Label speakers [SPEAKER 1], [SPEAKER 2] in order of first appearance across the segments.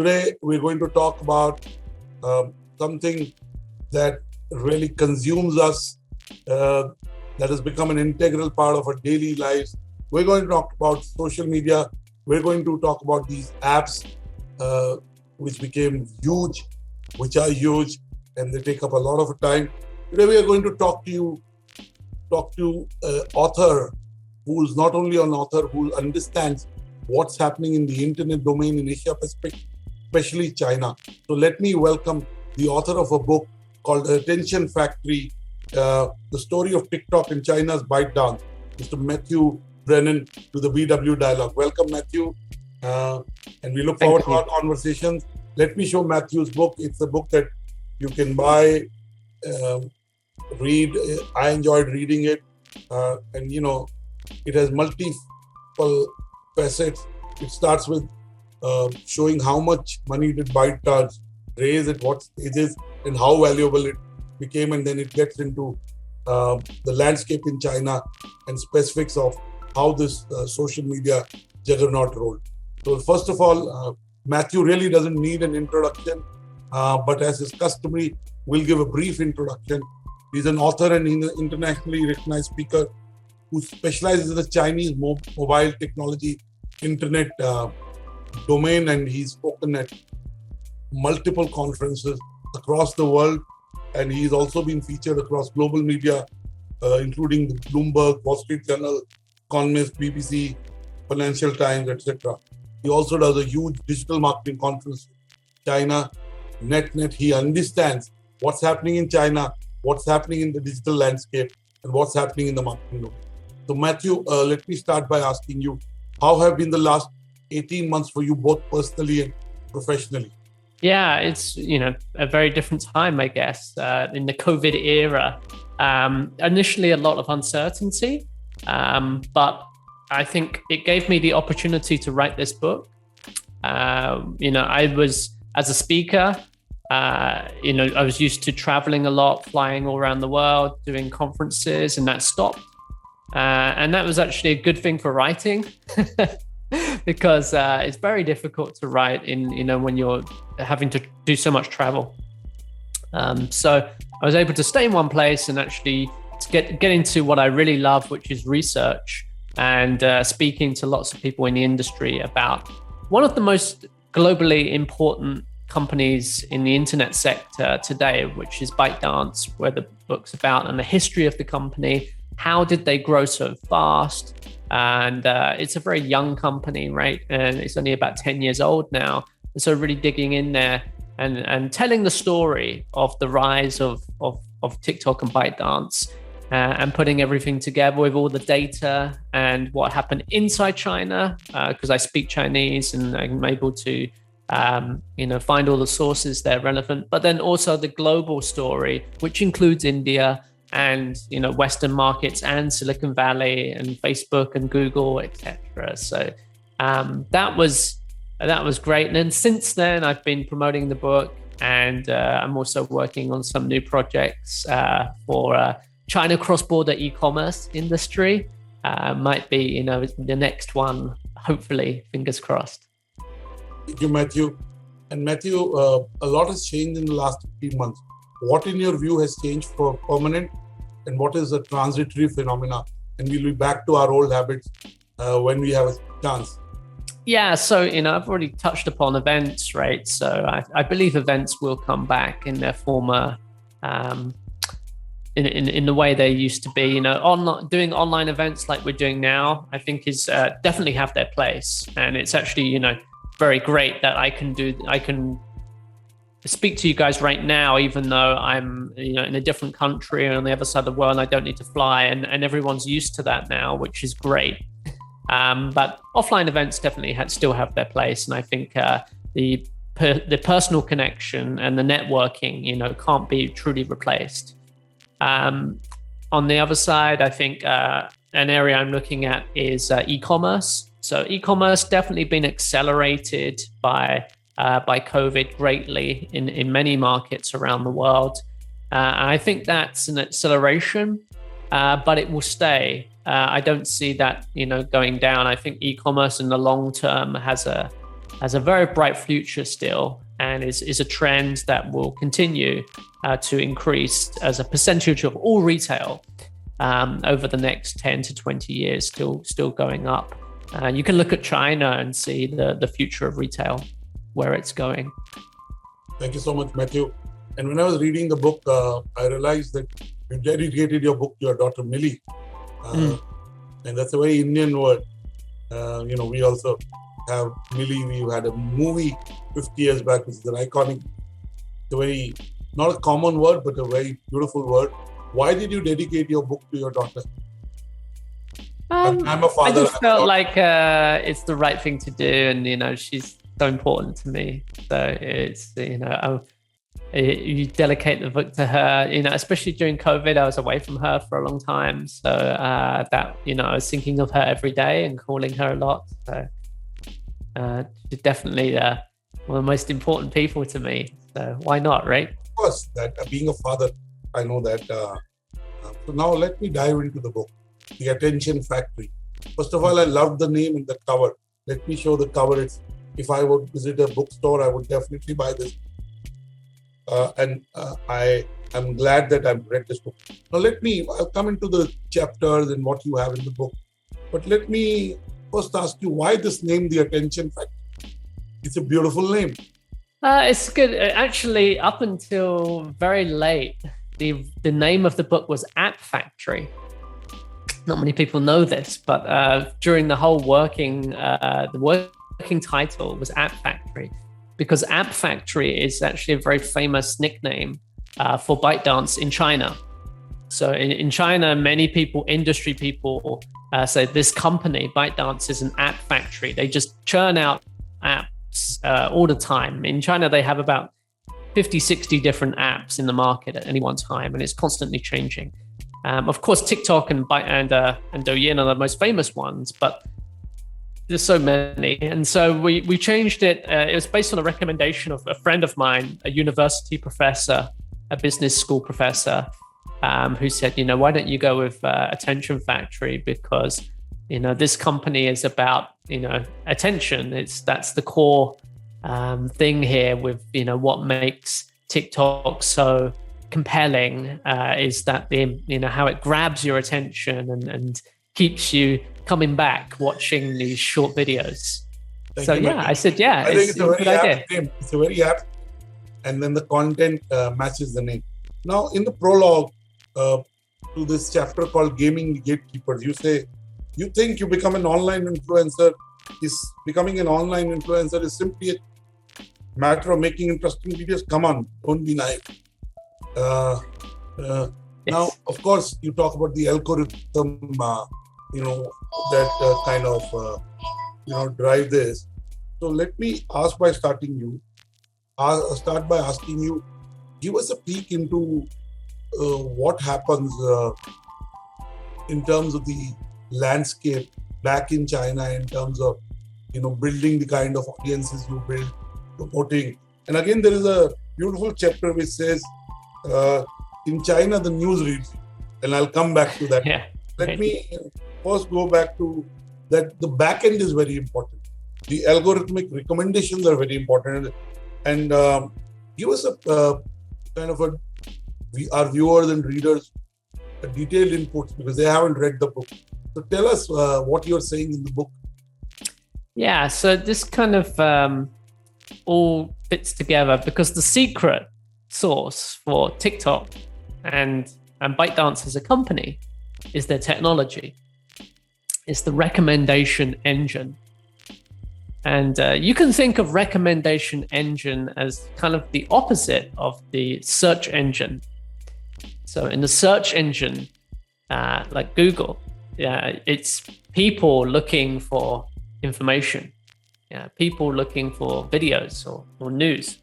[SPEAKER 1] today we're going to talk about something that really consumes us, that has become an integral part of our daily lives. We're going to talk about social media. We're going to talk about these apps which became huge, which are huge, and they take up a lot of time. Today we are going to talk to an author who's not only an author who understands what's happening in the internet domain in Asia Pacific, especially China. So let me welcome the author of a book called Attention Factory, the story of TikTok in China's Bytedance, Mr. Matthew Brennan, to the BW Dialogue. Welcome, Matthew. And we look forward to our conversations. Let me show Matthew's book. It's a book that you can buy, read. I enjoyed reading it. And, it has multiple facets. It starts with showing how much money did Bytedance raise at what stages and how valuable it became. And then it gets into the landscape in China and specifics of how this social media juggernaut rolled. So first of all, Matthew really doesn't need an introduction, but as is customary, we'll give a brief introduction. He's an author and internationally recognized speaker who specializes in the Chinese mobile technology internet domain, and he's spoken at multiple conferences across the world, and he's also been featured across global media, including Bloomberg, Wall Street Journal, Economist, BBC, Financial Times, etc. He also does a huge digital marketing conference in China, net. He understands what's happening in China, what's happening in the digital landscape, and what's happening in the marketing domain. So Matthew, let me start by asking you, how have been the last 18 months for you, both personally and professionally?
[SPEAKER 2] Yeah, it's a very different time, I guess, in the COVID era. Initially, a lot of uncertainty, but I think it gave me the opportunity to write this book. I was, as a speaker, I was used to traveling a lot, flying all around the world, doing conferences, and that stopped. And that was actually a good thing for writing because it's very difficult to write when you're having to do so much travel. So I was able to stay in one place and actually get into what I really love, which is research and speaking to lots of people in the industry about one of the most globally important companies in the internet sector today, which is Bytedance, where the book's about, and the history of the company. How did they grow so fast? And it's a very young company, right? And it's only about 10 years old now. And so really digging in there and telling the story of the rise of TikTok and Bytedance and putting everything together with all the data and what happened inside China, because I speak Chinese and I'm able to find all the sources there relevant, but then also the global story, which includes India and Western markets and Silicon Valley and Facebook and Google, etc. So that was great. And then since then, I've been promoting the book, and I'm also working on some new projects for China cross-border e-commerce industry. Might be the next one, hopefully, fingers crossed.
[SPEAKER 1] Thank you, Matthew. And Matthew, a lot has changed in the last 15 months. What, in your view, has changed for permanent, and what is a transitory phenomena? And we'll be back to our old habits when we have a chance.
[SPEAKER 2] Yeah, so I've already touched upon events, right? So I believe events will come back in their former, in the way they used to be. Doing online events like we're doing now, I think is definitely have their place, and it's actually very great that I can speak to you guys right now, even though I'm in a different country on the other side of the world and I don't need to fly, and everyone's used to that now, which is great. But offline events definitely still have their place, and I think the personal connection and the networking can't be truly replaced. On the other side, I think an area I'm looking at is e-commerce. So e-commerce definitely been accelerated by COVID greatly in many markets around the world. I think that's an acceleration, but it will stay. I don't see that going down. I think e-commerce in the long term has a has a very bright future still, and is a trend that will continue to increase as a percentage of all retail over the next 10 to 20 years, still going up. You can look at China and see the future of retail, where it's going.
[SPEAKER 1] Thank you so much, Matthew. And when I was reading the book, I realized that you dedicated your book to your daughter, Millie. And that's a very Indian word. We also have Millie. We had a movie 50 years back, which is an iconic, not a common word, but a very beautiful word. Why did you dedicate your book to your daughter? I'm a father.
[SPEAKER 2] I just felt like it's the right thing to do, and she's so important to me. So it's you dedicate the book to her. Especially during COVID, I was away from her for a long time. So that I was thinking of her every day and calling her a lot. So she's definitely one of the most important people to me. So why not, right?
[SPEAKER 1] Of course, that being a father, I know that. So now let me dive into the book, The Attention Factory. First of all, I love the name and the cover. Let me show the cover. If I would visit a bookstore, I would definitely buy this. I am glad that I've read this book. Now I'll come into the chapters and what you have in the book. But let me first ask you, why this name, The Attention Factory? It's a beautiful name.
[SPEAKER 2] It's good. Actually, up until very late, the name of the book was App Factory. Not many people know this, but during the whole the working title was App Factory, because App Factory is actually a very famous nickname for Bytedance in China. So in China, many industry people say this company, Bytedance, is an app factory. They just churn out apps all the time. In China, they have about 50, 60 different apps in the market at any one time, and it's constantly changing. Of course, TikTok and Douyin are the most famous ones, but there's so many. And so we changed it. It was based on a recommendation of a friend of mine, a university professor, a business school professor, who said, why don't you go with Attention Factory? Because, this company is about, attention. That's the core thing here with, what makes TikTok so compelling is that how it grabs your attention and keeps you coming back watching these short videos. I said,
[SPEAKER 1] I think it's a very apt name. It's a very apt, and then the content matches the name. Now, in the prologue to this chapter called Gaming Gatekeepers, you say you think you become an online influencer. Becoming an online influencer is simply a matter of making interesting videos. Come on, don't be naive.
[SPEAKER 2] Yes.
[SPEAKER 1] Now, of course, you talk about the algorithm, that kind of, drive this. So let me ask by starting you. Start by asking you, give us a peek into what happens in terms of the landscape back in China in terms of, building the kind of audiences you build, promoting. And again, there is a beautiful chapter which says, in China, the news reads you. And I'll come back to that.
[SPEAKER 2] Yeah.
[SPEAKER 1] Let me first go back to that. The back end is very important. The algorithmic recommendations are very important. And give us a kind of our viewers and readers a detailed inputs because they haven't read the book. So tell us what you're saying in the book.
[SPEAKER 2] Yeah, so this kind of all fits together because the secret source for TikTok and Bytedance as a company is their technology. It's the recommendation engine. And you can think of recommendation engine as kind of the opposite of the search engine. So in the search engine, like Google, it's people looking for information, people looking for videos or news.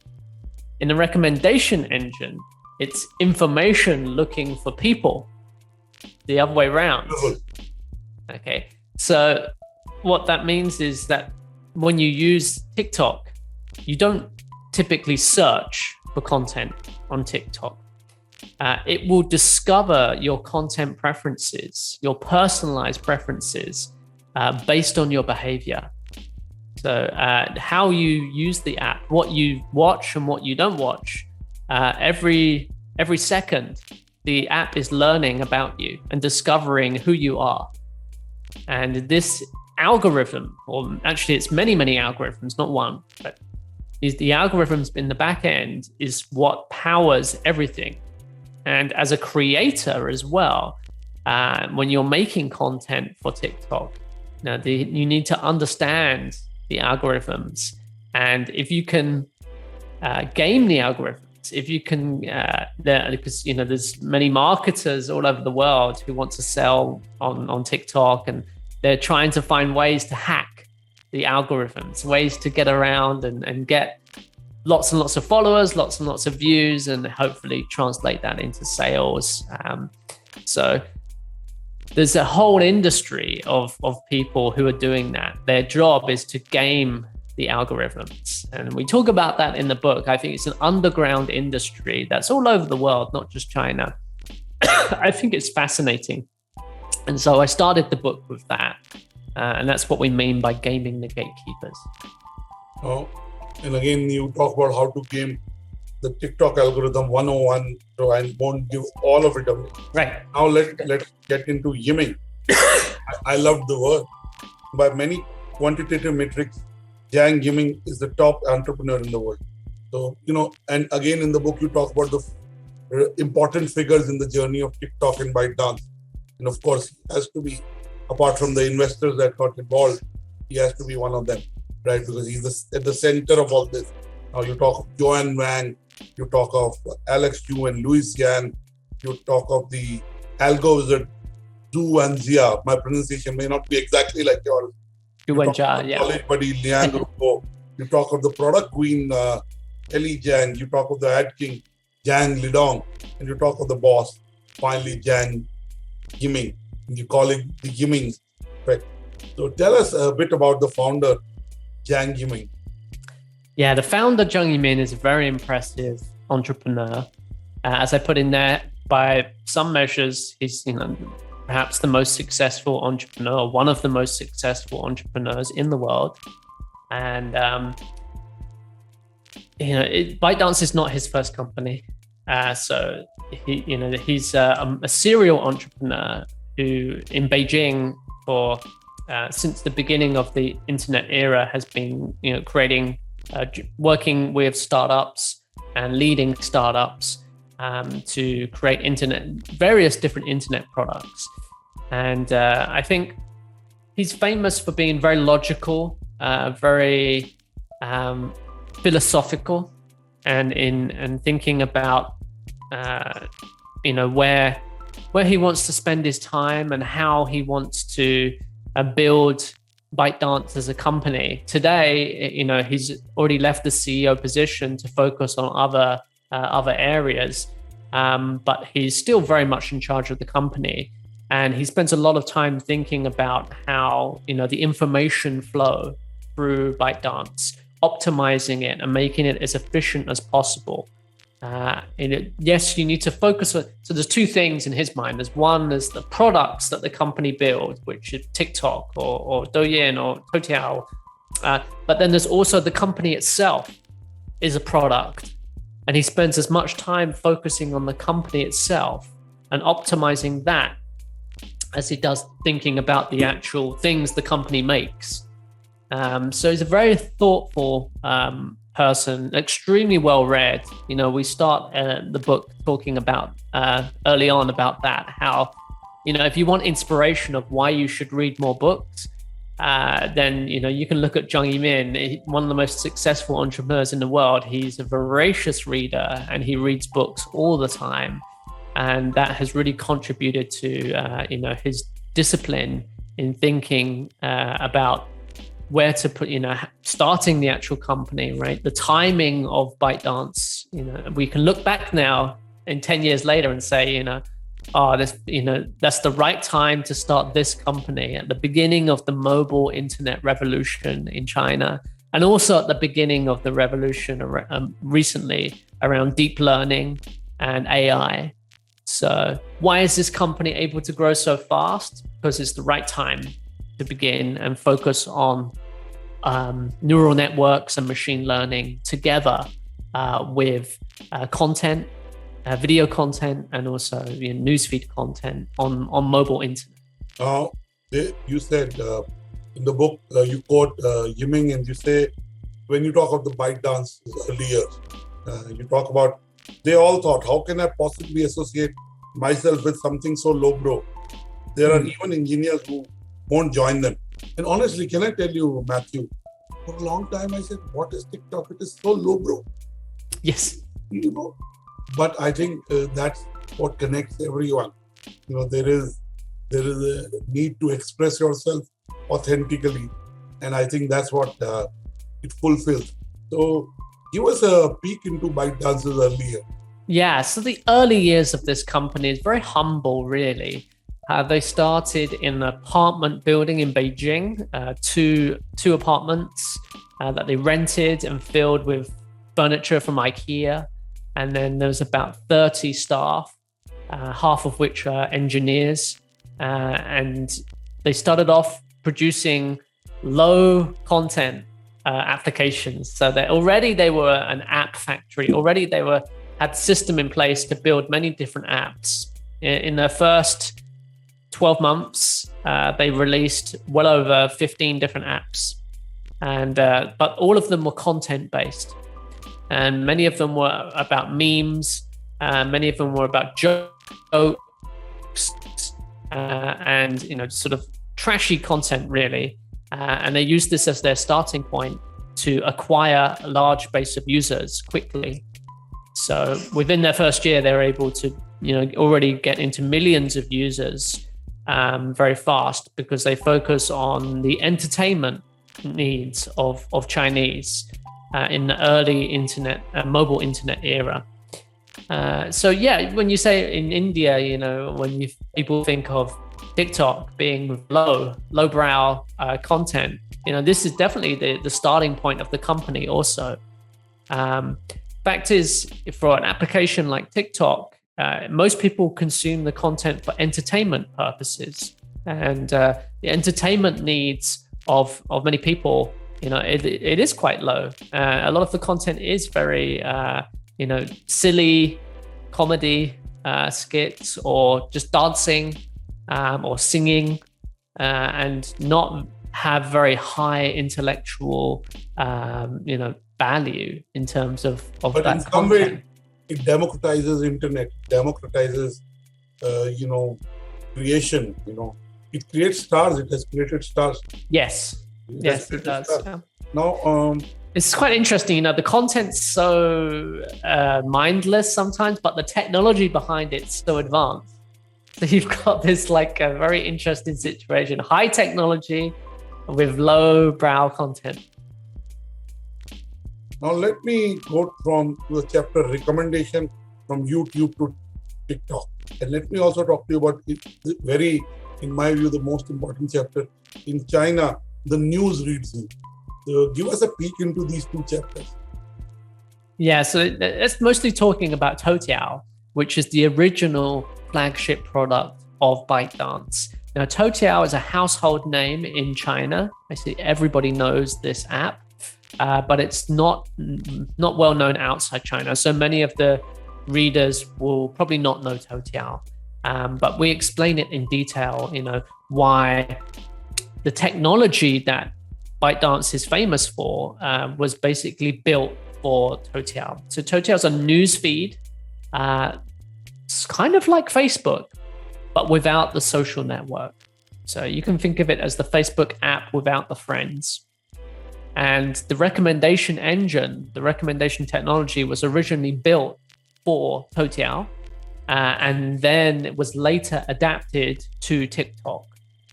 [SPEAKER 2] In the recommendation engine, it's information looking for people, the other way around. Okay, so what that means is that when you use TikTok, you don't typically search for content on TikTok. It will discover your content preferences, your personalized preferences based on your behavior. So how you use the app, what you watch and what you don't watch, every second, the app is learning about you and discovering who you are. And this algorithm, or actually it's many algorithms, not one, but the algorithms in the back end is what powers everything. And as a creator as well, when you're making content for TikTok, you need to understand the algorithms. And if you can game the algorithms, if you can, because there's many marketers all over the world who want to sell on TikTok, and they're trying to find ways to hack the algorithms, ways to get around and get lots and lots of followers, lots and lots of views, and hopefully translate that into sales. So there's a whole industry of people who are doing that. Their job is to game the algorithms. And we talk about that in the book. I think it's an underground industry that's all over the world, not just China. I think it's fascinating. And so I started the book with that. And that's what we mean by gaming the gatekeepers.
[SPEAKER 1] Oh, and again, you talk about how to game the TikTok algorithm 101, so I won't give all of it away.
[SPEAKER 2] Right.
[SPEAKER 1] Now let's get into yimming. I love the word. By many quantitative metrics, Zhang Yiming is the top entrepreneur in the world. So, and again in the book, you talk about the important figures in the journey of TikTok and Bytedance. And of course, he has to be, apart from the investors that got involved, he has to be one of them, right? Because he's at the center of all this. Now you talk of Joanne Wang, you talk of Alex Yu and Louis Yan, you talk of the algo wizard Zhu and Zia. My pronunciation may not be exactly like yours. College buddy Liang Rupo. You talk of the product queen Ellie Zhang. You talk of the ad king Zhang Lidong, and you talk of the boss finally Zhang Yiming. You call it the Yiming, right? So tell us a bit about the founder Zhang Yiming.
[SPEAKER 2] Yeah, the founder, Zhang Yiming, is a very impressive entrepreneur. As I put in there, by some measures, he's perhaps the most successful entrepreneur, one of the most successful entrepreneurs in the world. And Bytedance is not his first company. So he's a serial entrepreneur who, in Beijing, for since the beginning of the internet era, has been creating. Working with startups and leading startups to create various different internet products. And I think he's famous for being very logical, very philosophical, and in thinking about where he wants to spend his time and how he wants to build Bytedance as a company. Today, he's already left the CEO position to focus on other areas, but he's still very much in charge of the company. And he spends a lot of time thinking about how, the information flow through Bytedance, optimizing it and making it as efficient as possible. Yes, you need to focus on. So there's two things in his mind. There's one is the products that the company builds, which is TikTok or Douyin or Toutiao. But then there's also the company itself is a product. And he spends as much time focusing on the company itself and optimizing that as he does thinking about the actual things the company makes. So he's a very thoughtful person, extremely well read. We start the book talking about early on about that, how if you want inspiration of why you should read more books, then you can look at Zhang Yiming, one of the most successful entrepreneurs in the world. He's a voracious reader and he reads books all the time, and that has really contributed to his discipline in thinking about where to put, starting the actual company, right? The timing of Bytedance, we can look back now in 10 years later and say, that's the right time to start this company at the beginning of the mobile internet revolution in China. And also at the beginning of the revolution recently around deep learning and AI. So why is this company able to grow so fast? Because it's the right time to begin and focus on neural networks and machine learning together with content, video content, and also newsfeed content on mobile internet.
[SPEAKER 1] Now, you said in the book, you quote Yiming, and you say, when you talk of the ByteDance earlier, you talk about, they all thought, how can I possibly associate myself with something so lowbrow? There are even engineers who won't join them. And honestly, can I tell you, Matthew, for a long time I said, what is TikTok? It is so lowbrow.
[SPEAKER 2] Yes.
[SPEAKER 1] But I think that's what connects everyone. There is a need to express yourself authentically, and I think that's what it fulfills. So give us a peek into ByteDance's earlier.
[SPEAKER 2] Yeah, so the early years of this company is very humble, really. They started in an apartment building in Beijing, two apartments that they rented and filled with furniture from IKEA. And then there was about 30 staff, half of which are engineers. And they started off producing low content applications. So they were an app factory. Already they had a system in place to build many different apps. In their first 12 months, they released well over 15 different apps. But all of them were content-based. And many of them were about memes. Many of them were about jokes and sort of trashy content, really. And they used this as their starting point to acquire a large base of users quickly. So within their first year, they were able to already get into millions of users very fast, because they focus on the entertainment needs of Chinese in the early internet, mobile internet era. So yeah, when you say in India, when people think of TikTok being lowbrow content, this is definitely the starting point of the company also. Fact is, for an application like TikTok, most people consume the content for entertainment purposes, and the entertainment needs of many people, it is quite low. A lot of the content is very, silly comedy skits, or just dancing or singing, and not have very high intellectual, value in terms of
[SPEAKER 1] but
[SPEAKER 2] that
[SPEAKER 1] in some
[SPEAKER 2] content.
[SPEAKER 1] way, it democratizes internet, democratizes, creation. It creates stars. It has created stars.
[SPEAKER 2] Yes, it does. Yeah.
[SPEAKER 1] Now,
[SPEAKER 2] it's quite interesting. The content's so mindless sometimes, but the technology behind it's so advanced. So you've got this a very interesting situation: high technology with low brow content.
[SPEAKER 1] Now let me go from the chapter recommendation from YouTube to TikTok. And let me also talk to you about in my view, the most important chapter. In China, the news reads you. So give us a peek into these two chapters.
[SPEAKER 2] Yeah, so it's mostly talking about Toutiao, which is the original flagship product of ByteDance. Now, Toutiao is a household name in China. Basically, everybody knows this app. But it's not well known outside China. So many of the readers will probably not know Toutiao. But we explain it in detail, why the technology that ByteDance is famous for was basically built for Toutiao. So Toutiao is a news feed. It's kind of like Facebook, but without the social network. So you can think of it as the Facebook app without the friends. And the recommendation engine, the recommendation technology was originally built for Toutiao, and then it was later adapted to TikTok.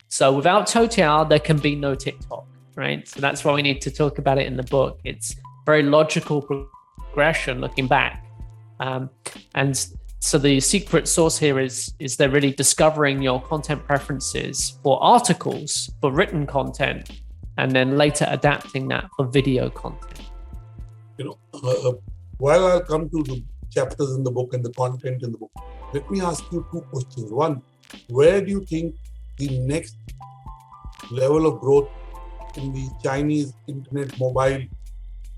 [SPEAKER 2] So without Toutiao, there can be no TikTok, right? So that's why we need to talk about it in the book. It's very logical progression looking back. And so the secret sauce here is they're really discovering your content preferences for articles, for written content, and then later adapting that for video content.
[SPEAKER 1] While I'll come to the chapters in the book and the content in the book, let me ask you two questions. One, where do you think the next level of growth in the Chinese internet mobile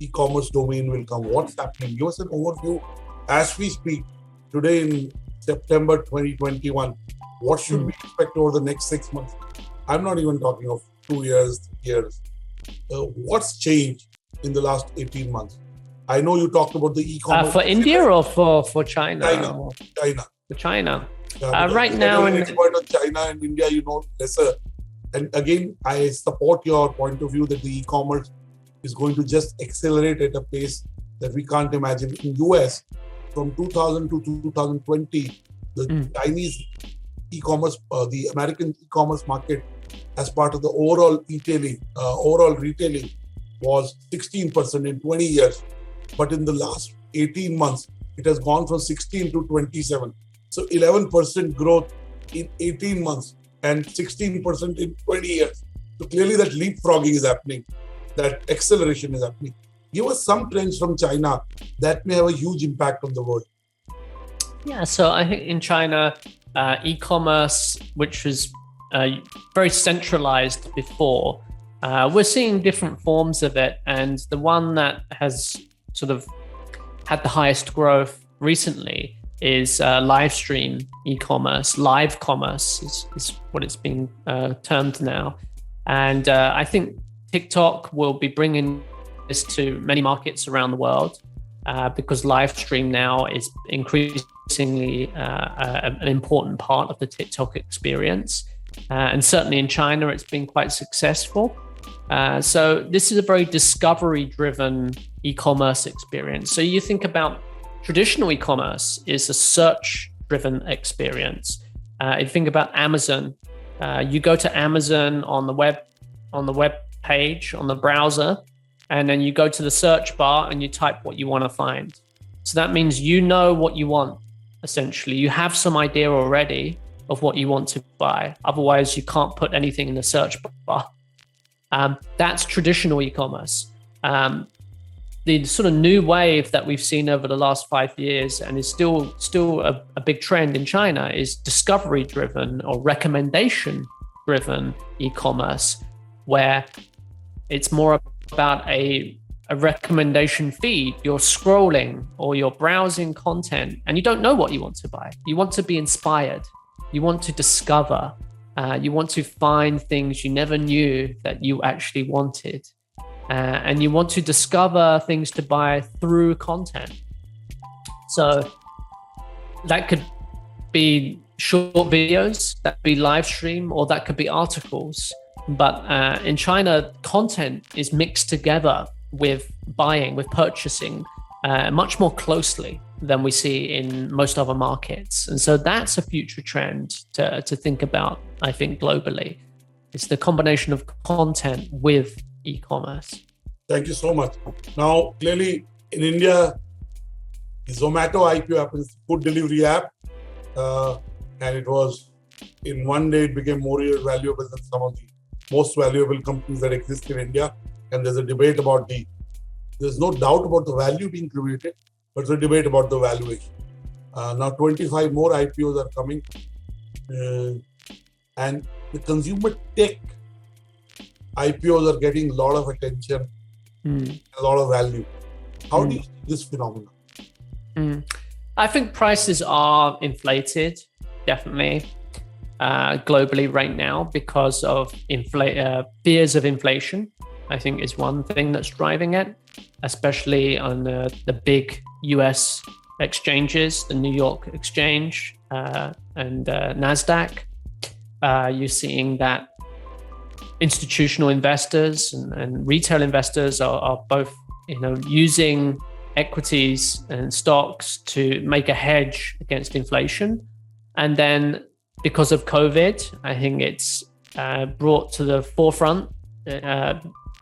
[SPEAKER 1] e-commerce domain will come? What's happening? Give us an overview as we speak today in September 2021. What should we expect over the next 6 months? I'm not even talking of 2 years, 3 years. What's changed in the last 18 months? I know you talked about the e-commerce.
[SPEAKER 2] For India or for China?
[SPEAKER 1] China.
[SPEAKER 2] For China.
[SPEAKER 1] Right now, an expert on China and India, lesser. And again, I support your point of view that the e-commerce is going to just accelerate at a pace that we can't imagine. In US, from 2000 to 2020, the Chinese e-commerce, the American e-commerce market as part of the overall retailing was 16% in 20 years. But in the last 18 months, it has gone from 16 to 27. So 11% growth in 18 months and 16% in 20 years. So clearly that leapfrogging is happening, that acceleration is happening. Give us some trends from China that may have a huge impact on the world.
[SPEAKER 2] Yeah, so I think in China, e-commerce, which was very centralized before, we're seeing different forms of it. And the one that has sort of had the highest growth recently is live stream e-commerce. Live commerce is what it's being termed now. And I think TikTok will be bringing this to many markets around the world because live stream now is increasingly an important part of the TikTok experience. And certainly in China, it's been quite successful. So this is a very discovery-driven e-commerce experience. So you think about traditional e-commerce is a search-driven experience. If you think about Amazon, you go to Amazon on the web page, on the browser, and then you go to the search bar and you type what you want to find. So that means you know what you want, essentially. You have some idea already of what you want to buy. Otherwise, you can't put anything in the search bar. That's traditional e-commerce. The sort of new wave that we've seen over the last 5 years and is still a big trend in China is discovery-driven or recommendation-driven e-commerce, where it's more about a recommendation feed. You're scrolling or you're browsing content and you don't know what you want to buy. You want to be inspired. You want to discover. You want to find things you never knew that you actually wanted. And you want to discover things to buy through content. So that could be short videos, that could be live stream, or that could be articles. But in China, content is mixed together with buying, with purchasing, much more closely than we see in most other markets. And so that's a future trend to think about, I think, globally. It's the combination of content with e-commerce.
[SPEAKER 1] Thank you so much. Now, clearly in India, the Zomato IPO happens, food delivery app, and it was in one day, it became more valuable than some of the most valuable companies that exist in India. And there's a debate about there's no doubt about the value being created, but there's a debate about the valuation. Now 25 more IPOs are coming. And the consumer tech IPOs are getting a lot of attention, a lot of value. How do you see this phenomenon?
[SPEAKER 2] I think prices are inflated, definitely, globally right now because of fears of inflation. I think is one thing that's driving it, especially on the big US exchanges, the New York Exchange and NASDAQ. You're seeing that institutional investors and retail investors are both, using equities and stocks to make a hedge against inflation. And then because of COVID, I think it's brought to the forefront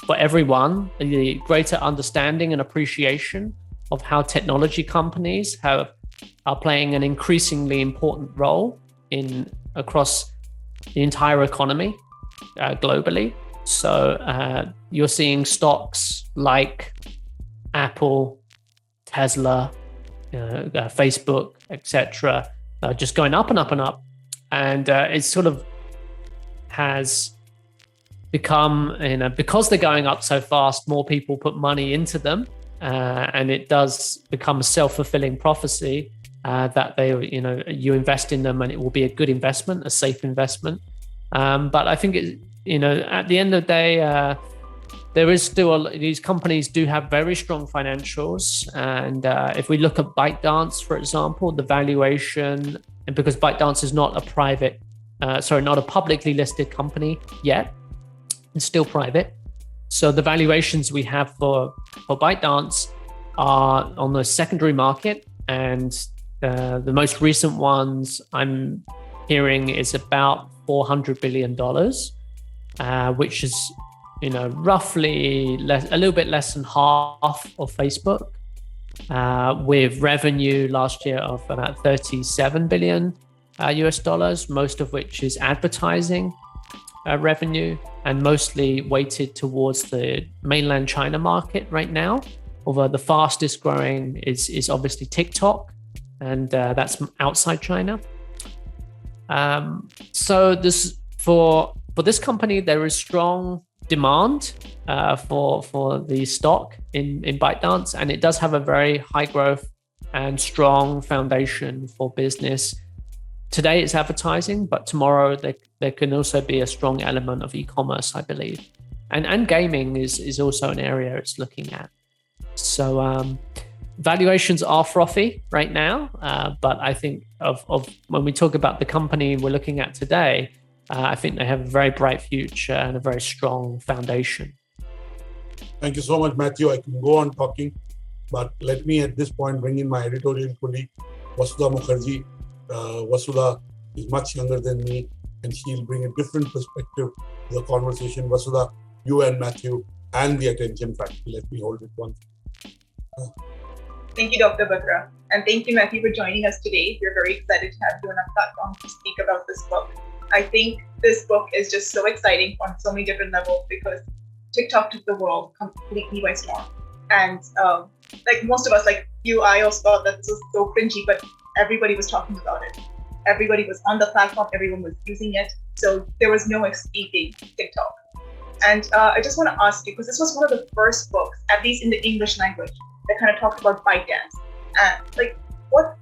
[SPEAKER 2] for everyone the greater understanding and appreciation of how technology companies are playing an increasingly important role across the entire economy globally. So you're seeing stocks like Apple, Tesla, Facebook, etc., just going up and up and up. And it sort of has become, because they're going up so fast, more people put money into them, and it does become a self-fulfilling prophecy that you invest in them and it will be a good investment, a safe investment. But I think at the end of the day, there is still these companies do have very strong financials, and if we look at Bytedance, for example, the valuation, and because Bytedance is not a publicly listed company yet, it's still private. So the valuations we have for Bytedance are on the secondary market, and the most recent ones I'm hearing is about $400 billion, which is roughly a little bit less than half of Facebook, with revenue last year of about $37 billion US dollars, most of which is advertising revenue, and mostly weighted towards the mainland China market right now. Although the fastest growing is obviously TikTok, and that's outside China. So for this company, there is strong demand for the stock in Bytedance, and it does have a very high growth and strong foundation for business. Today it's advertising, but tomorrow there can also be a strong element of e-commerce, I believe, and gaming is also an area it's looking at. So valuations are frothy right now, but I think of when we talk about the company we're looking at today, I think they have a very bright future and a very strong foundation.
[SPEAKER 1] Thank you so much, Matthew. I can go on talking, but let me at this point bring in my editorial colleague, Vasudha Mukherjee. Vasudha is much younger than me, and she'll bring a different perspective to the conversation. Vasudha, you and Matthew and the attention factor. Let me hold it once.
[SPEAKER 3] Thank you, Dr. Batra. And thank you, Matthew, for joining us today. We're very excited to have you on our platform to speak about this book. I think this book is just so exciting on so many different levels because TikTok took the world completely by storm. And like most of us, like you, I also thought that this was so cringy, but everybody was talking about it. Everybody was on the platform, everyone was using it. So there was no escaping TikTok. And I just want to ask you, because this was one of the first books, at least in the English language, that kind of talked about Bytedance. Like what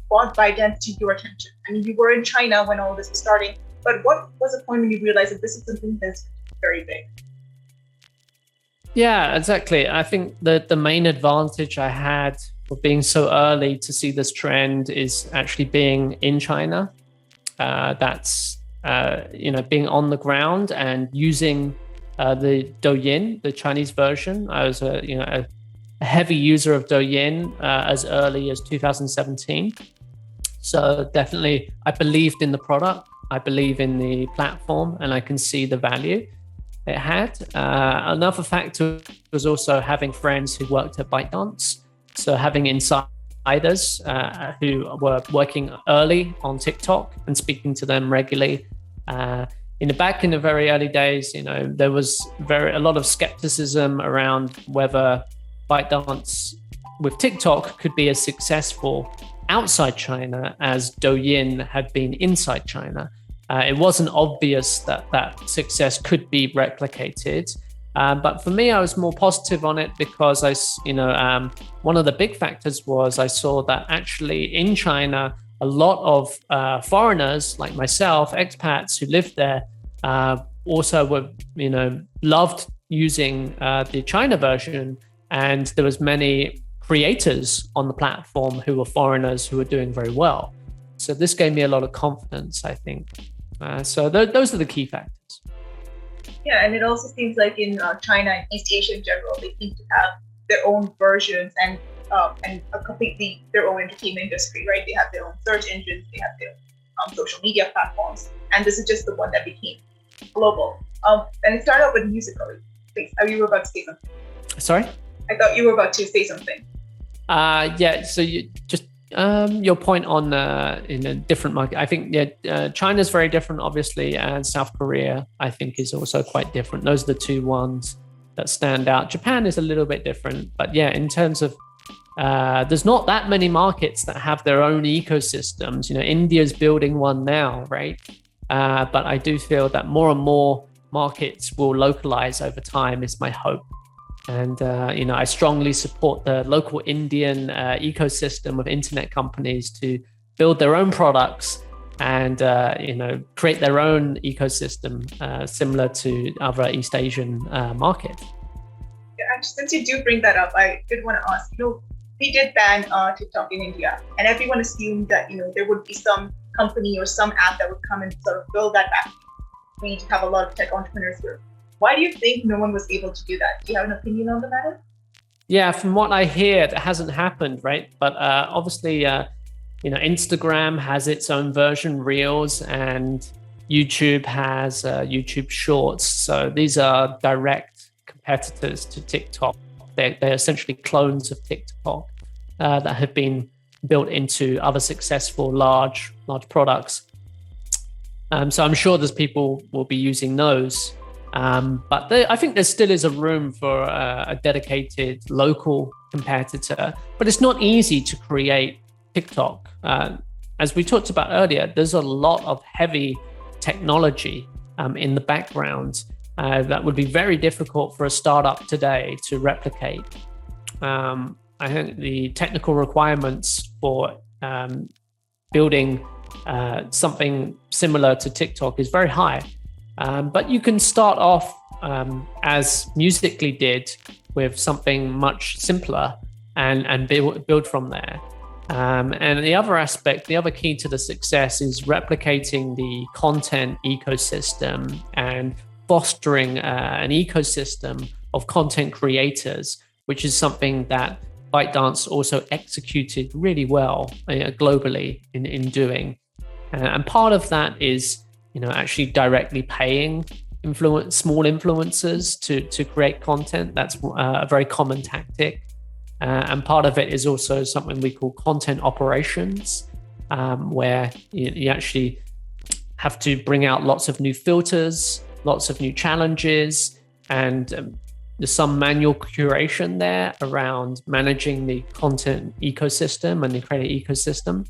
[SPEAKER 3] brought Bytedance to your attention? I mean, you were in China when all this was starting, but what was the point when you realized that this is something that's very big?
[SPEAKER 2] Yeah, exactly. I think that the main advantage I had for being so early to see this trend is actually being in China. That's being on the ground and using the Douyin, the Chinese version. I was a heavy user of Douyin as early as 2017. So definitely, I believed in the product. I believe in the platform, and I can see the value it had. Another factor was also having friends who worked at Bytedance. So having insiders who were working early on TikTok and speaking to them regularly. Back in the very early days, there was a lot of skepticism around whether Bytedance with TikTok could be as successful outside China as Douyin had been inside China. It wasn't obvious that success could be replicated. But for me, I was more positive on it because one of the big factors was I saw that actually in China, a lot of foreigners like myself, expats who lived there, also were, loved using the China version. And there was many creators on the platform who were foreigners who were doing very well. So this gave me a lot of confidence, I think. So those are the key factors.
[SPEAKER 3] Yeah, and it also seems like in China and East Asia in general, they seem to have their own versions and a completely their own entertainment industry, right? They have their own search engines, they have their social media platforms, and this is just the one that became global. And it started out with musical. Please, you were about to say something.
[SPEAKER 2] Sorry?
[SPEAKER 3] I thought you were about to say something.
[SPEAKER 2] Yeah. So you just your point on in a different market. I think China's very different, obviously, and South Korea I think is also quite different. Those are the two ones that stand out. Japan is a little bit different, but yeah, in terms of there's not that many markets that have their own ecosystems. India's building one now, right? but I do feel that more and more markets will localize over time is my hope. And, I strongly support the local Indian ecosystem of internet companies to build their own products and, create their own ecosystem similar to other East Asian markets.
[SPEAKER 3] Yeah, and since you do bring that up, I did want to ask, we did ban TikTok in India, and everyone assumed that, there would be some company or some app that would come and sort of build that back. We have a lot of tech entrepreneurs here. Why do you think no one was able to do that? Do you have an opinion on the matter?
[SPEAKER 2] Yeah, from what I hear, it hasn't happened, right? But obviously, Instagram has its own version, Reels, and YouTube has YouTube Shorts. So these are direct competitors to TikTok. They're essentially clones of TikTok that have been built into other successful large products. So I'm sure there's people will be using those. But I think there still is a room for a dedicated local competitor, but it's not easy to create TikTok. As we talked about earlier, there's a lot of heavy technology in the background that would be very difficult for a startup today to replicate. I think the technical requirements for building something similar to TikTok is very high. But you can start off as Musical.ly did with something much simpler and build from there. And the other key to the success is replicating the content ecosystem and fostering an ecosystem of content creators, which is something that Bytedance also executed really well globally in doing. And part of that is actually directly paying small influencers to create content. That's a very common tactic. And part of it is also something we call content operations, where you actually have to bring out lots of new filters, lots of new challenges, and there's some manual curation there around managing the content ecosystem and the creator ecosystem.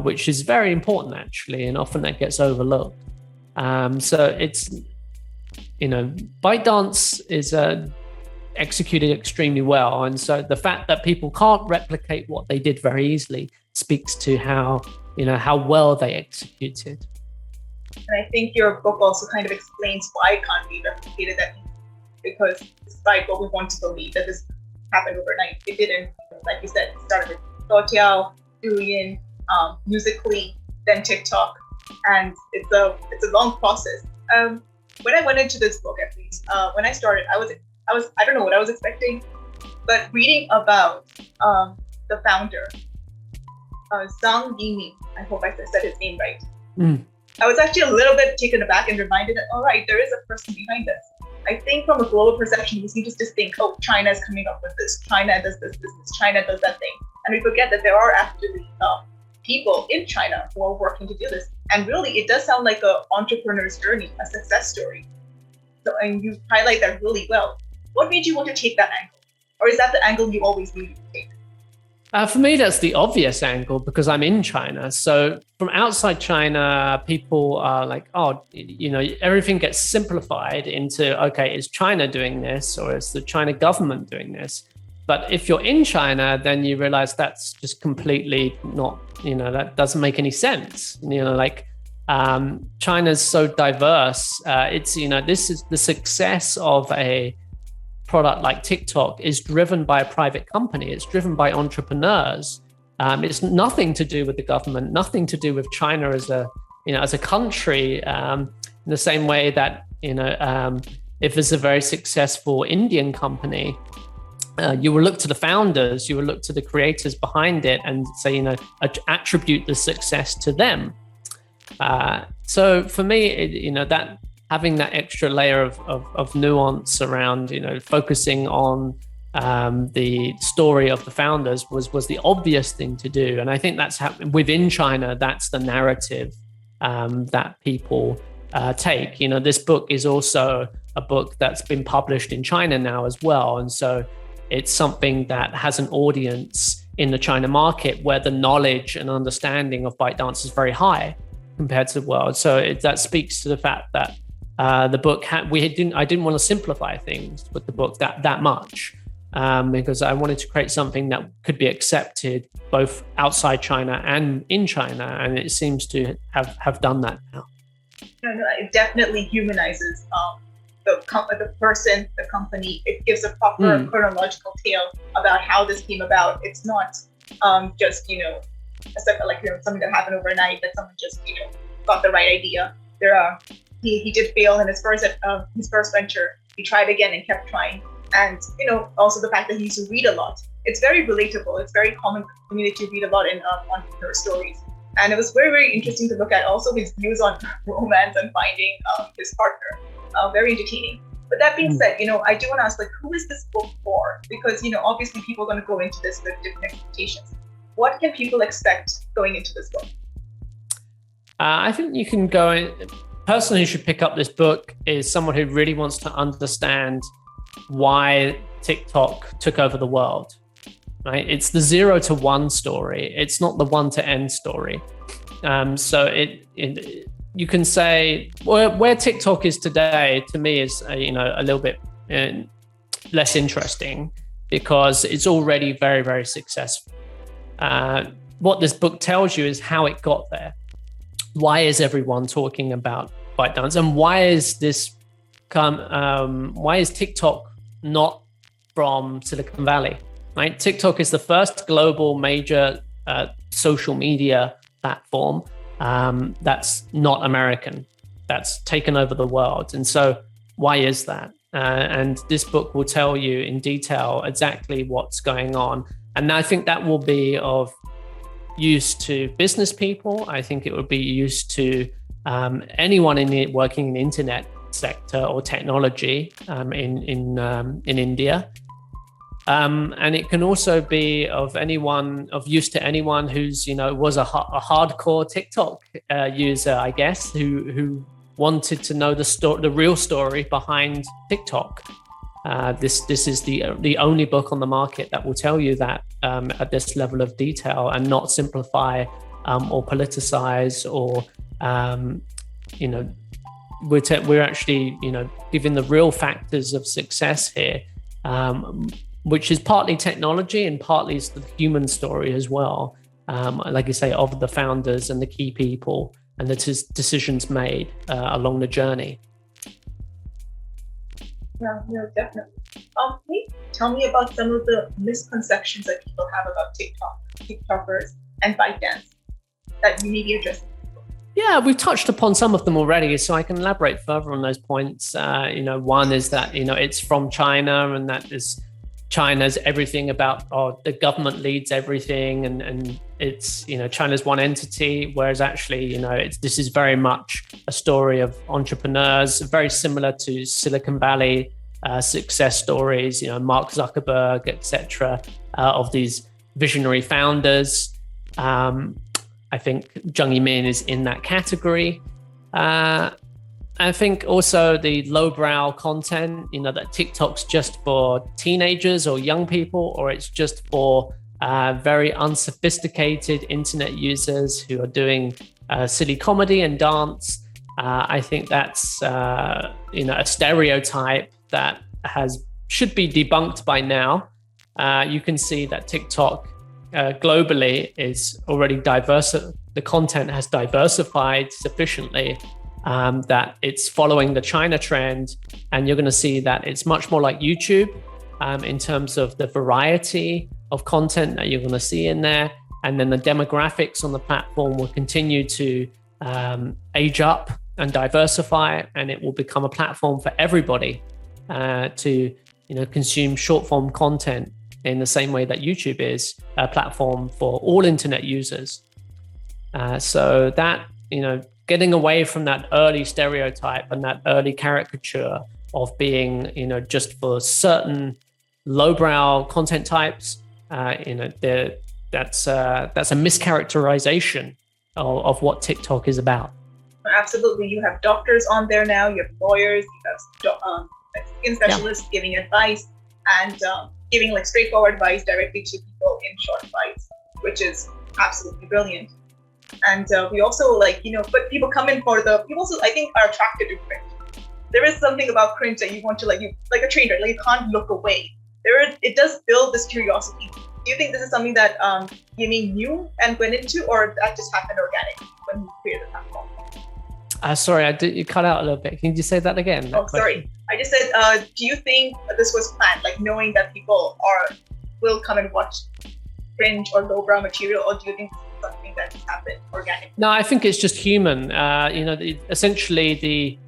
[SPEAKER 2] Which is very important actually, and often that gets overlooked. So it's, Bytedance is executed extremely well, and so the fact that people can't replicate what they did very easily speaks to how well they executed.
[SPEAKER 3] And I think your book also kind of explains why it can't be replicated that easily, because despite what we want to believe that this happened overnight, it didn't. Like you said, it started with Toutiao, Douyin, Musical.ly, then TikTok, and it's a long process. When I went into this book, at least when I started, I don't know what I was expecting, but reading about the founder, Zhang Yiming, I hope I said his name right. I was actually a little bit taken aback and reminded that, all right, there is a person behind this. I think from a global perception, we seem to just think, oh, China is coming up with this, China does this business, China does that thing, and we forget that there are actually people in China who are working to do this. And really, it does sound like an entrepreneur's journey, a success story. So, and you highlight that really well. What made you want to take that angle? Or is that the angle you always needed to take?
[SPEAKER 2] For me, that's the obvious angle because I'm in China. So from outside China, people are like, oh, everything gets simplified into, okay, is China doing this or is the China government doing this? But if you're in China, then you realize that's just completely not, that doesn't make any sense. China's so diverse. This is the success of a product like TikTok is driven by a private company. It's driven by entrepreneurs. It's nothing to do with the government, nothing to do with China as a country. In the same way that, if it's a very successful Indian company, you will look to the founders, you will look to the creators behind it and say, attribute the success to them. So for me, that having that extra layer of nuance around, focusing on the story of the founders was the obvious thing to do. And I think that's happening within China. That's the narrative that people take. This book is also a book that's been published in China now as well. And so it's something that has an audience in the China market where the knowledge and understanding of Bytedance is very high. compared to the world. So that speaks to the fact that the book I didn't want to simplify things with the book that much, because I wanted to create something that could be accepted both outside China and in China, and it seems to have done that now.
[SPEAKER 3] No, it definitely humanizes the person, the company. It gives a proper chronological tale about how this came about. It's not just something that happened overnight, that someone just got the right idea. He did fail in his first venture. He tried again and kept trying. And also the fact that he used to read a lot. It's very relatable. It's very common for me that you read a lot in entrepreneur stories. And it was very, very interesting to look at also his views on romance and finding his partner. Very entertaining. But that being said, I do want to ask, who is this book for? Because, obviously people are going to go into this with different expectations. What can people expect going into this book?
[SPEAKER 2] I think you can go in. Person who should pick up this book is someone who really wants to understand why TikTok took over the world. Right? It's the 0 to 1 story. It's not the 1 to N story. So you can say where TikTok is today, to me, is a little bit less interesting because it's already very, very successful. What this book tells you is how it got there. Why is everyone talking about Bytedance, and why is TikTok not from Silicon Valley? Right? TikTok is the first global major social media platform that's not American, that's taken over the world. And so why is that? And this book will tell you in detail exactly what's going on. And I think that will be of use to business people. I think it would be used to anyone working in the internet sector or technology in India. And it can also be of use to anyone who's was a hardcore TikTok user, I guess, who wanted to know the real story behind TikTok. This is the only book on the market that will tell you that at this level of detail and not simplify or politicize or we're actually giving the real factors of success here. Which is partly technology and partly is the human story as well. Like you say, of the founders and the key people and the decisions made along the journey.
[SPEAKER 3] Yeah, definitely. Can you tell me about some of the misconceptions that people have about TikTokers, and Bytedance that you may be addressing?
[SPEAKER 2] Yeah, we've touched upon some of them already, so I can elaborate further on those points. One is that it's from China, and that is China's everything about the government leads everything, and it's China's one entity, whereas actually this is very much a story of entrepreneurs, very similar to Silicon Valley success stories, Mark Zuckerberg, etc., of these visionary founders. I think Zheng Yimin is in that category. I think also the lowbrow content, that TikTok's just for teenagers or young people, or it's just for very unsophisticated internet users who are doing silly comedy and dance. I think that's a stereotype that should be debunked by now. You can see that TikTok globally is already diverse. The content has diversified sufficiently. That it's following the China trend, and you're going to see that it's much more like YouTube in terms of the variety of content that you're going to see in there, and then the demographics on the platform will continue to age up and diversify, and it will become a platform for everybody to consume short form content in the same way that YouTube is a platform for all internet users. So that getting away from that early stereotype and that early caricature of being, just for certain lowbrow content types, that's a mischaracterization of what TikTok is about.
[SPEAKER 3] Absolutely, you have doctors on there now. You have lawyers. You have skin specialists giving advice and giving straightforward advice directly to people in short bites, which is absolutely brilliant. And we also but people come in for people also, I think, are attracted to cringe. There is something about cringe that you want to like a train, right? Like you can't look away. It does build this curiosity. Do you think this is something that Yiming knew and went into, or that just happened organically when you created the platform?
[SPEAKER 2] Sorry, you cut out a little bit. Can you just say that again?
[SPEAKER 3] Sorry. I just said, do you think this was planned, like knowing that people will come and watch cringe or lowbrow material, or do you think this is something that just happened organically?
[SPEAKER 2] No, I think it's just human. Essentially the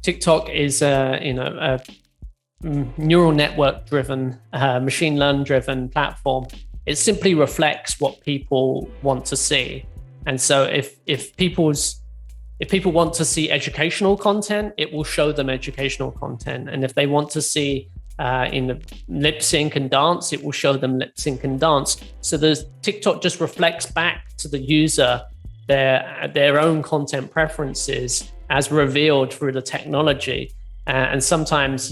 [SPEAKER 2] TikTok is a neural network driven, machine learning driven platform. It simply reflects what people want to see. And so if people want to see educational content, it will show them educational content. And if they want to see lip sync and dance, it will show them lip sync and dance. So the TikTok just reflects back to the user their own content preferences as revealed through the technology. And sometimes,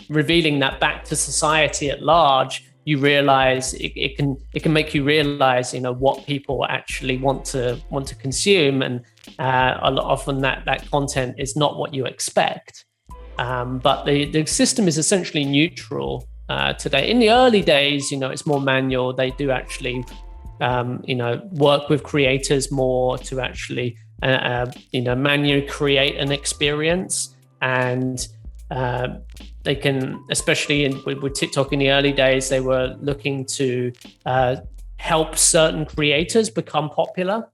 [SPEAKER 2] revealing that back to society at large, you realize it can make you realize, what people actually want to consume, and often that content is not what you expect. But the system is essentially neutral today. In the early days, it's more manual. They do actually, work with creators more to actually, manually create an experience, and they can, especially with TikTok in the early days, they were looking to help certain creators become popular.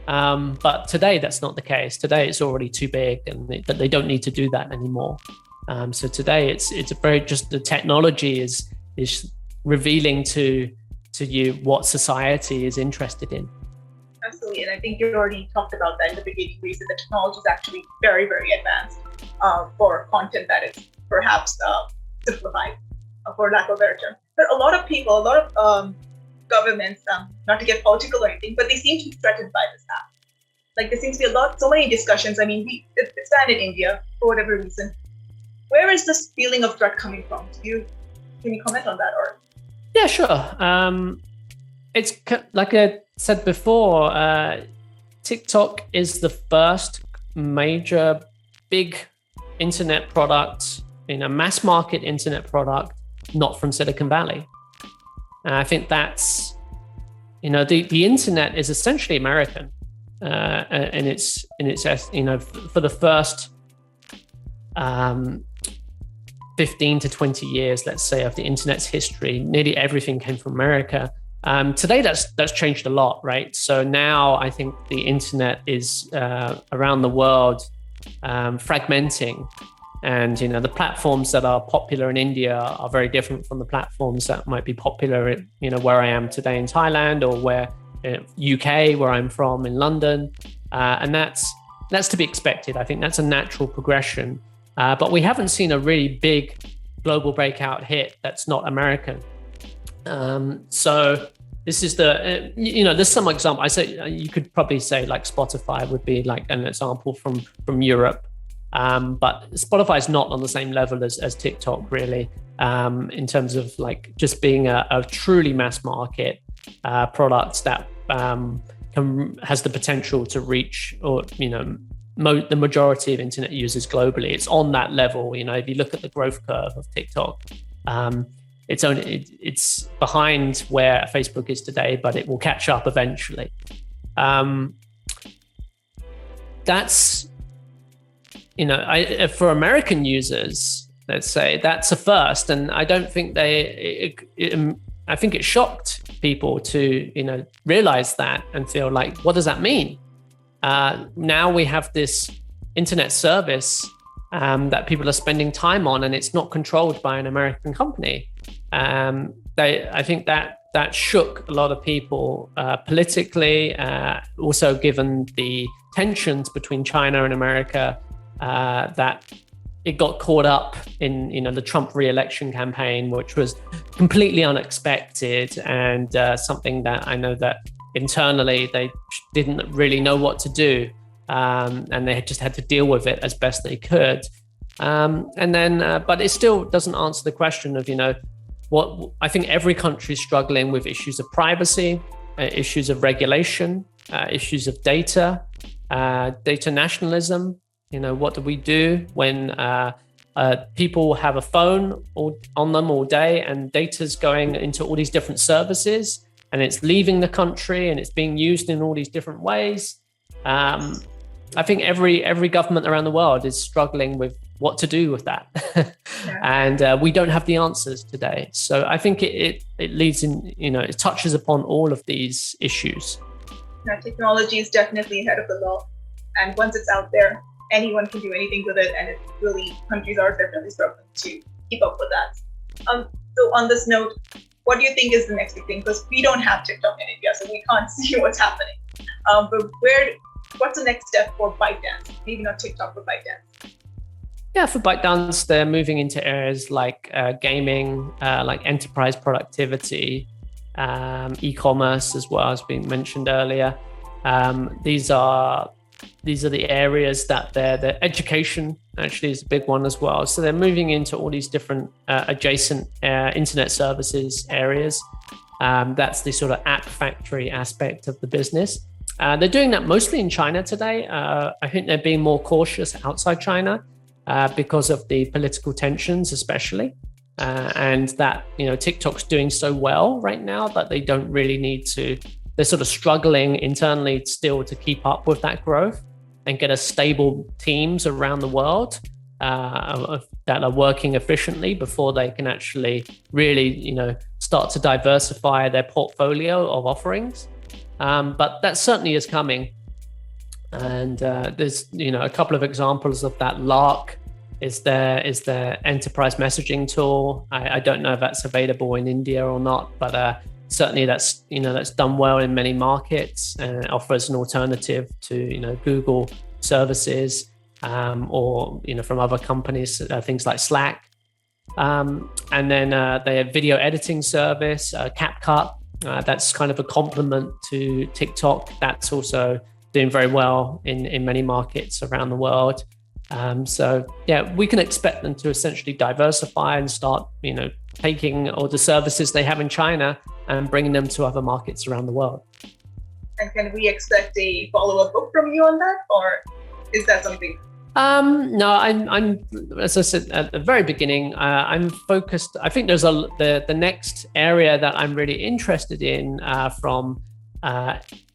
[SPEAKER 2] But today, that's not the case. Today, it's already too big, and they don't need to do that anymore. So today, it's just the technology is revealing to you what society is interested in.
[SPEAKER 3] Absolutely, and I think you already talked about that in the beginning. We said the technology is actually very, very advanced for content that is perhaps simplified, for lack of a better term. But a lot of people, governments, not to get political or anything, but they seem to be threatened by this app. Like there seems to be so many discussions. I mean, it's banned in India for whatever reason. Where is this feeling of threat coming from? Can you comment on that? Or
[SPEAKER 2] yeah, sure. It's like I said before, TikTok is the first major big internet product, mass market internet product, not from Silicon Valley. And I think that's, the internet is essentially American, and it's for the first 15 to 20 years, let's say, of the internet's history, nearly everything came from America. Today, that's changed a lot, right? So now I think the internet is around the world fragmenting. And, the platforms that are popular in India are very different from the platforms that might be popular, where I am today in Thailand, or where UK, where I'm from in London. And that's to be expected. I think that's a natural progression. But we haven't seen a really big global breakout hit that's not American. So this is there's some example. I say you could probably say like Spotify would be like an example from Europe. But Spotify is not on the same level as TikTok, really, in terms of like just being a truly mass market product that has the potential to reach, or the majority of internet users globally. It's on that level. If you look at the growth curve of TikTok, it's behind where Facebook is today, but it will catch up eventually. That's for American users, let's say, that's a first, and I don't think I think it shocked people to realize that and feel like, what does that mean? Now we have this internet service that people are spending time on, and it's not controlled by an American company. I think that shook a lot of people politically, also given the tensions between China and America, that it got caught up in the Trump re-election campaign, which was completely unexpected, and something that I know that internally they didn't really know what to do, and they just had to deal with it as best they could. But it still doesn't answer the question of what I think every country is struggling with: issues of privacy, issues of regulation, issues of data nationalism. What do we do when people have a phone on them all day and data's going into all these different services and it's leaving the country and it's being used in all these different ways? I think every government around the world is struggling with what to do with that. And we don't have the answers today. So I think it leads in, it touches upon all of these issues.
[SPEAKER 3] Technology is definitely ahead of the law. And once it's out there, anyone can do anything with it. And countries are definitely struggling to keep up with that. So on this note, what do you think is the next big thing? Because we don't have TikTok in India, so we can't see what's happening. But what's the next step for Bytedance? Maybe not TikTok, but Bytedance.
[SPEAKER 2] Yeah, for Bytedance, they're moving into areas like gaming, like enterprise productivity, e-commerce, as well as being mentioned earlier. These are the areas that the education actually is a big one as well. So they're moving into all these different adjacent internet services areas. That's the sort of app factory aspect of the business. They're doing that mostly in China today. I think they're being more cautious outside China because of the political tensions, especially. And that, TikTok's doing so well right now that they don't really need to. They're sort of struggling internally still to keep up with that growth and get a stable teams around the world that are working efficiently before they can actually really, start to diversify their portfolio of offerings. But that certainly is coming. And there's, a couple of examples of that. Lark is their enterprise messaging tool. I don't know if that's available in India or not, but certainly that's done well in many markets and offers an alternative to Google services or from other companies, things like Slack. And then their video editing service, CapCut. That's kind of a complement to TikTok. That's also doing very well in many markets around the world. So yeah, we can expect them to essentially diversify and start, taking all the services they have in China and bringing them to other markets around the world.
[SPEAKER 3] And can we expect a follow-up book from you on that, or is that something?
[SPEAKER 2] No, I'm as I said at the very beginning, I'm focused. I think there's the next area that I'm really interested in from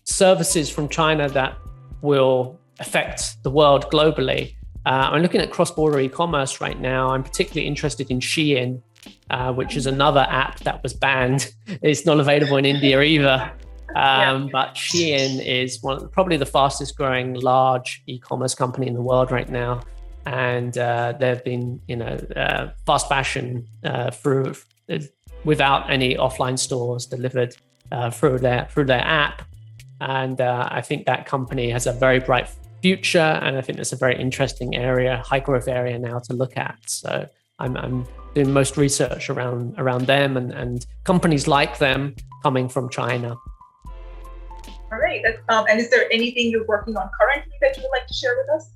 [SPEAKER 2] services from China that will affect the world globally. I'm looking at cross-border e-commerce right now. I'm particularly interested in Shein, which is another app that was banned. It's not available in India either. But Shein is probably the fastest growing large e-commerce company in the world right now. And they've been, fast fashion through without any offline stores delivered through their app. And I think that company has a very bright future. And I think it's a very interesting area, high growth area now to look at. So I'm doing most research around them and companies like them coming from China.
[SPEAKER 3] All right. And is there anything you're working on currently that you would like to share with us?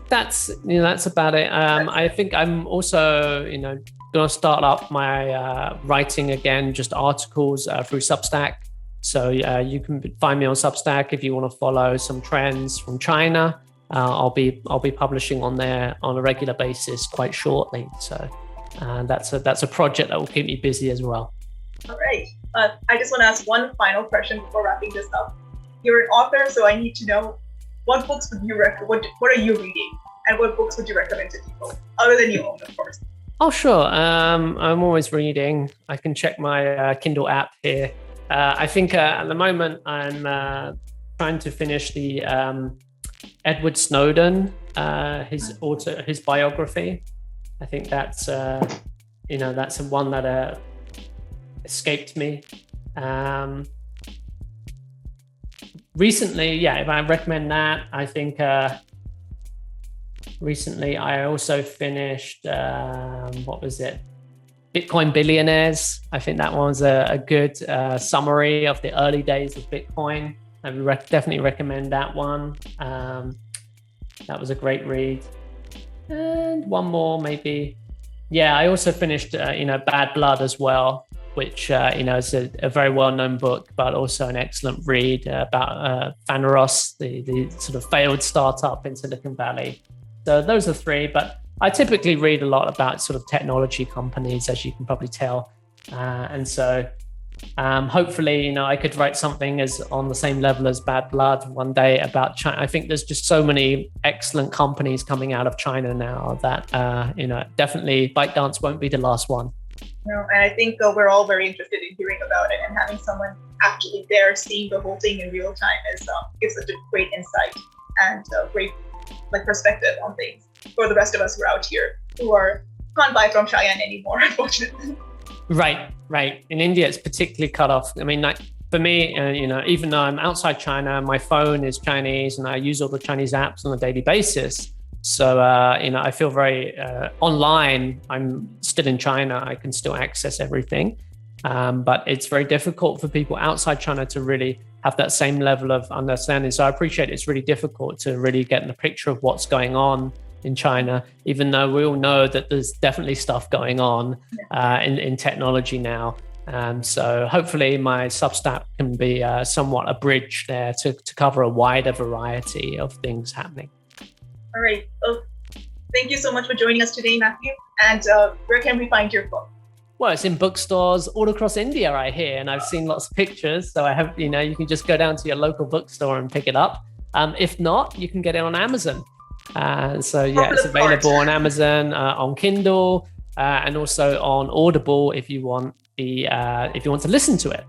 [SPEAKER 3] That's about it. I think I'm also, going to start up my writing again, just articles through Substack. So you can find me on Substack if you want to follow some trends from China. I'll be publishing on there on a regular basis quite shortly. So that's a project that will keep me busy as well. All right. I just want to ask one final question before wrapping this up. You're an author, so I need to know, what books would you recommend? What are you reading, and what books would you recommend to people, other than you own, of course?
[SPEAKER 2] Oh, sure. I'm always reading. I can check my Kindle app here. I think at the moment I'm trying to finish the Edward Snowden, his biography. I think that's that's the one that escaped me. Recently, if I recommend that, I think recently I also finished what was it? Bitcoin Billionaires. I think that one's a good summary of the early days of Bitcoin. I would definitely recommend that one. That was a great read. And one more maybe. Yeah, I also finished Bad Blood as well. which is a very well-known book, but also an excellent read about Phaneros, the sort of failed startup in Silicon Valley. So those are three, but I typically read a lot about sort of technology companies, as you can probably tell. And so hopefully, I could write something as on the same level as Bad Blood one day about China. I think there's just so many excellent companies coming out of China now that, definitely Bytedance won't be the last one.
[SPEAKER 3] No, and I think we're all very interested in hearing about it, and having someone actually there seeing the whole thing in real time gives such a great insight and a great perspective on things for the rest of us who are out here who can't buy from Cheyenne anymore, unfortunately.
[SPEAKER 2] Right. In India, it's particularly cut off. I mean, for me, even though I'm outside China, my phone is Chinese and I use all the Chinese apps on a daily basis. So, I feel very online. I'm still in China. I can still access everything. But it's very difficult for people outside China to really have that same level of understanding. So I appreciate it's really difficult to really get in the picture of what's going on in China, even though we all know that there's definitely stuff going on in technology now. So hopefully my Substack can be somewhat a bridge there to cover a wider variety of things happening.
[SPEAKER 3] All right. Well, thank you so much for joining us today, Matthew. And where can we find your book?
[SPEAKER 2] Well, it's in bookstores all across India, I hear, and I've seen lots of pictures. So I have, you can just go down to your local bookstore and pick it up. If not, you can get it on Amazon. So it's available on Amazon, on Kindle, and also on Audible if you want to listen to it.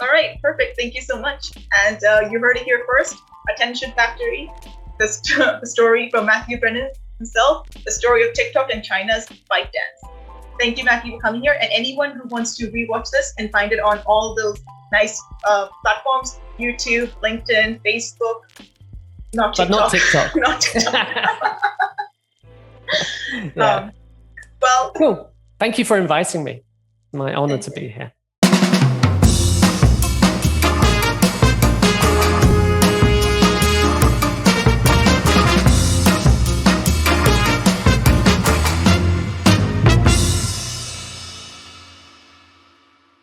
[SPEAKER 3] All right, perfect. Thank you so much. And you heard it here first. Attention Factory, the story from Matthew Brennan himself, the story of TikTok and China's Bytedance. Thank you, Matthew, for coming here. And anyone who wants to rewatch this can find it on all those nice platforms: YouTube, LinkedIn, Facebook. Not TikTok.
[SPEAKER 2] But not TikTok.
[SPEAKER 3] Not TikTok.
[SPEAKER 2] Yeah.
[SPEAKER 3] Well,
[SPEAKER 2] cool. Thank you for inviting me. My honor to be here.